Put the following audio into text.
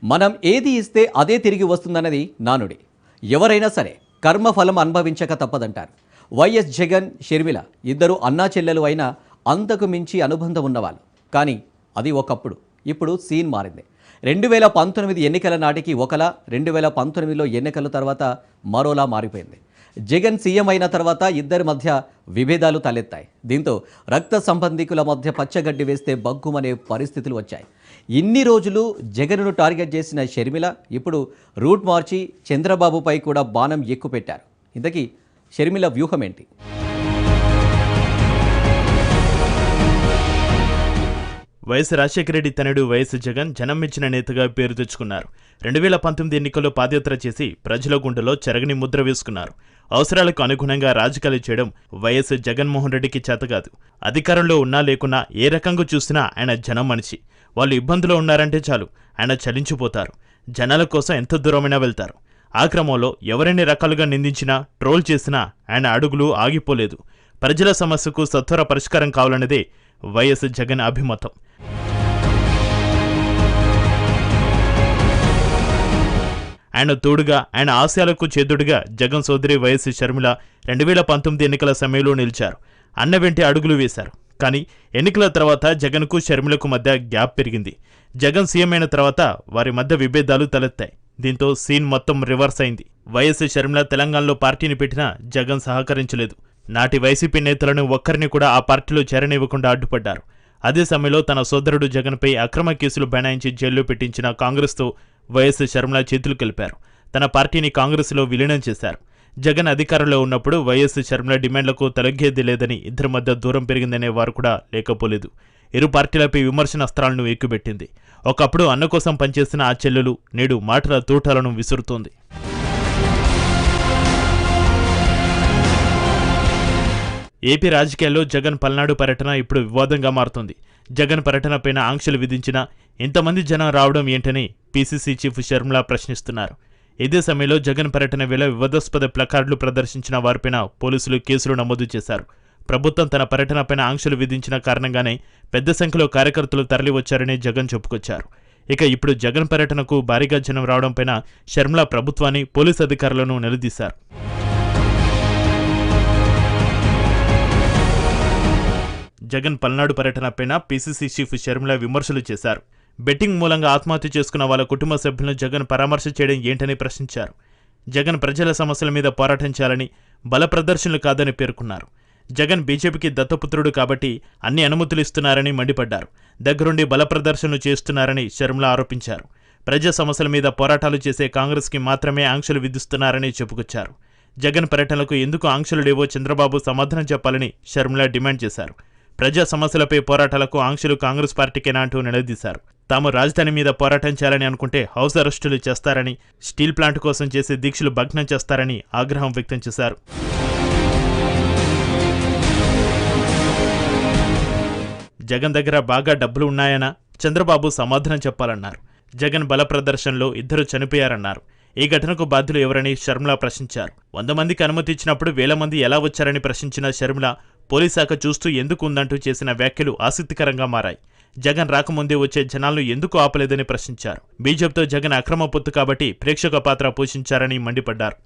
మనం ఏది ఇస్తే అదే తిరిగి వస్తుందన్నది నానుడి. ఎవరైనా సరే కర్మఫలం అనుభవించక తప్పదంటారు. వైఎస్ జగన్, షర్మిల ఇద్దరు అన్నా చెల్లెలు అయినా అంతకు మించి అనుబంధం ఉన్నవాళ్ళు. కానీ అది ఒకప్పుడు. ఇప్పుడు సీన్ మారింది. 2019 ఎన్నికల నాటికి ఒకలా, 2019లో ఎన్నికల తర్వాత మరోలా మారిపోయింది. జగన్ సీఎం అయిన తర్వాత ఇద్దరి మధ్య విభేదాలు తలెత్తాయి. దీంతో రక్త సంబంధికుల మధ్య పచ్చగడ్డి వేస్తే బగ్గుమనే పరిస్థితులు వచ్చాయి. ఇన్ని రోజులు జగన్ను టార్గెట్ చేసిన షర్మిల ఇప్పుడు రూట్ మార్చి చంద్రబాబుపై కూడా బాణం ఎక్కుపెట్టారు. ఇంతకీ షర్మిల వ్యూహం ఏంటి? వైఎస్ రాజశేఖర రెడ్డి తనయుడు వైఎస్ జగన్ జనం మెచ్చిన నేతగా పేరు తెచ్చుకున్నారు. 2019 ఎన్నికల్లో పాదయాత్ర చేసి ప్రజల గుండెలో చెరగని ముద్ర వేసుకున్నారు. అవసరాలకు అనుగుణంగా రాజకీయాలు చేయడం వైఎస్ జగన్మోహన్ రెడ్డికి చేతకాదు. అధికారంలో ఉన్నా లేకున్నా ఏ రకంగా చూసినా ఆయన జనం మనిషి. వాళ్ళు ఇబ్బందులో ఉన్నారంటే చాలు ఆయన చలించిపోతారు. జనాల కోసం ఎంత దూరమైనా వెళ్తారు. ఆ క్రమంలో ఎవరెన్ని రకాలుగా నిందించినా, ట్రోల్ చేసినా ఆయన అడుగులు ఆగిపోలేదు. ప్రజల సమస్యకు సత్వర పరిష్కారం కావాలన్నదే వైఎస్ జగన్ అభిమతం. ఆయన తోడుగా, ఆయన ఆశయాలకు చేదుడుగా జగన్ సోదరి వైఎస్ షర్మిల 2019 ఎన్నికల సమయంలో నిలిచారు. అన్న వెంటే అడుగులు వేశారు. కానీ ఎన్నికల తర్వాత జగన్కు షర్మిలకు మధ్య గ్యాప్ పెరిగింది. జగన్ సీఎం అయిన తర్వాత వారి మధ్య విభేదాలు తలెత్తాయి. దీంతో సీన్ మొత్తం రివర్స్ అయింది. వైఎస్ షర్మిల తెలంగాణలో పార్టీని పెట్టినా జగన్ సహకరించలేదు. నాటి వైసీపీ నేతలను ఒక్కరిని కూడా ఆ పార్టీలో చేరనివ్వకుండా అడ్డుపడ్డారు. అదే సమయంలో తన సోదరుడు జగన్పై అక్రమ కేసులు బనాయించి జైల్లో పెట్టించిన కాంగ్రెస్తో వైఎస్ షర్మిల చేతులు కలిపారు. తన పార్టీని కాంగ్రెస్లో విలీనం చేశారు. జగన్ అధికారంలో ఉన్నప్పుడు వైఎస్ షర్మిల డిమాండ్లకు తలగ్గేది లేదని, ఇద్దరి మధ్య దూరం పెరిగిందనే వారు కూడా లేకపోలేదు. ఇరు పార్టీలపై విమర్శనాస్త్రాలను ఎక్కుపెట్టింది. ఒకప్పుడు అన్న కోసం పనిచేసిన ఆ చెల్లెలు నేడు మాటల తూటాలను విసురుతోంది. ఏపీ రాజకీయాల్లో జగన్ పల్నాడు పర్యటన ఇప్పుడు వివాదంగా మారుతోంది. జగన్ పర్యటనపైన ఆంక్షలు విధించినా ఇంతమంది జనం రావడం ఏంటని పీసీసీ చీఫ్ షర్మిల ప్రశ్నిస్తున్నారు. ఇదే సమయంలో జగన్ పర్యటన వేళ వివాదాస్పద ప్లకార్డులు ప్రదర్శించిన వారిపైన పోలీసులు కేసులు నమోదు చేశారు. ప్రభుత్వం తన పర్యటనపైన ఆంక్షలు విధించిన కారణంగానే పెద్ద సంఖ్యలో కార్యకర్తలు తరలివచ్చారని జగన్ చెప్పుకొచ్చారు. ఇక ఇప్పుడు జగన్ పర్యటనకు భారీగా జనం రావడంపైన షర్మిల ప్రభుత్వాన్ని, పోలీసు అధికారులను నిలదీశారు. జగన్ పల్నాడు పర్యటనపైన పీసీసీ చీఫ్ షర్మిల విమర్శలు చేశారు. బెట్టింగ్ మూలంగా ఆత్మహత్య చేసుకున్న వాళ్ళ కుటుంబ సభ్యులను జగన్ పరామర్శ చేయడం ఏంటని ప్రశ్నించారు. జగన్ ప్రజల సమస్యల మీద పోరాటం చేయాలని, బల ప్రదర్శనలు కాదని పేర్కొన్నారు. జగన్ బీజేపీకి దత్తపుత్రుడు కాబట్టి అన్ని అనుమతులు ఇస్తున్నారని మండిపడ్డారు. దగ్గరుండి బల ప్రదర్శనలు చేస్తున్నారని షర్మిల ఆరోపించారు. ప్రజా సమస్యల మీద పోరాటాలు చేసే కాంగ్రెస్కి మాత్రమే ఆంక్షలు విధిస్తున్నారని చెప్పుకొచ్చారు. జగన్ పర్యటనలకు ఎందుకు ఆంక్షలు లేవో చంద్రబాబు సమాధానం చెప్పాలని షర్మిల డిమాండ్ చేశారు. ప్రజా సమస్యలపై పోరాటాలకు ఆంక్షలు కాంగ్రెస్ పార్టీకేనా అంటూ నిలదీశారు. తాము రాజధాని మీద పోరాటం చేయాలని అనుకుంటే హౌస్ అరెస్టులు చేస్తారని, స్టీల్ ప్లాంట్ కోసం చేసే దీక్షలు భగ్నం చేస్తారని ఆగ్రహం వ్యక్తం చేశారు. జగన్ దగ్గర బాగా డబ్బులు ఉన్నాయనా చంద్రబాబు సమాధానం చెప్పాలన్నారు. జగన్ బల ప్రదర్శనలో ఇద్దరు చనిపోయారన్నారు. ఈ ఘటనకు బాధ్యులు ఎవరని షర్మిల ప్రశ్నించారు. 100 మందికి అనుమతి ఇచ్చినప్పుడు 1000 మంది ఎలా వచ్చారని ప్రశ్నించిన షర్మిల పోలీస్ శాఖ చూస్తూ ఎందుకు ఉందంటూ చేసిన వ్యాఖ్యలు ఆసక్తికరంగా మారాయి. జగన్ రాకముందే వచ్చే జనాలను ఎందుకు ఆపలేదని ప్రశ్నించారు. బీజేపీతో జగన్ అక్రమ పొత్తు కాబట్టి ప్రేక్షక పాత్ర పోషించారని మండిపడ్డారు.